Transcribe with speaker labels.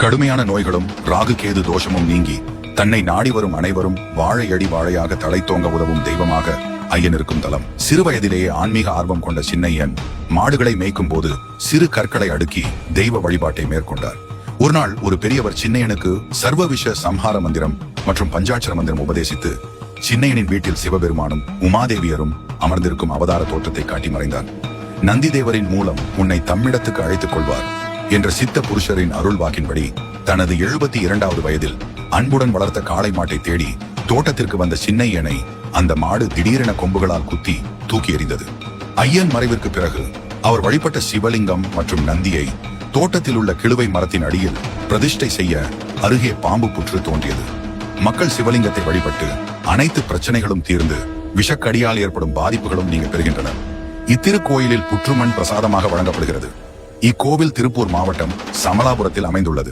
Speaker 1: கடுமையான நோய்களும் ராகு கேது தோஷமும் நீங்கி தன்னை நாடி வரும் அனைவரும் வாழையடி வாழையாக தழைத்தோங்க உதவும் தெய்வமாக ஐயன் இருக்கும் தலம். சிறுவயதிலேயே ஆன்மீக ஆர்வம் கொண்ட சின்னையன் மாடுகளை மேய்க்கும் போது சிறு கற்களை அடுக்கி தெய்வ வழிபாட்டை மேற்கொண்டார். ஒரு நாள் ஒரு பெரியவர் சின்னையனுக்கு சர்வவிஷ சம்ஹார மந்திரம் மற்றும் பஞ்சாட்சர மந்திரம் உபதேசித்து சின்னையனின் வீட்டில் சிவபெருமானும் உமாதேவியரும் அமர்ந்திருக்கும் அவதார தோற்றத்தை காட்டி மறைந்தார். நந்தி தேவரின் மூலம் உன்னை தம்மிடத்துக்கு அழைத்துக் கொள்வார் என்ற சித்த புருஷரின் அருள் வாக்கின்படி தனது 72வது வயதில் அன்புடன் வளர்த்த காளை மாட்டை தேடி தோட்டத்திற்கு வந்த சின்னையனை அந்த மாடு திடீரென கொம்புகளால் குத்தி தூக்கி எறிந்தது. ஐயன் மறைவிற்கு பிறகு அவர் வழிபட்ட சிவலிங்கம் மற்றும் நந்தியை தோட்டத்தில் உள்ள கிழுவை மரத்தின் அடியில் பிரதிஷ்டை செய்ய அருகே பாம்பு புற்று தோன்றியது. மக்கள் சிவலிங்கத்தை வழிபட்டு அனைத்து பிரச்சனைகளும் தீர்ந்து விஷக்கடியால் ஏற்படும் பாதிப்புகளும் நீங்க பெறுகின்றனர். இத்திருக்கோயிலில் புற்றுமண் பிரசாதமாக வழங்கப்படுகிறது. இக்கோவில் திருப்பூர் மாவட்டம் சமலாபுரத்தில் அமைந்துள்ளது.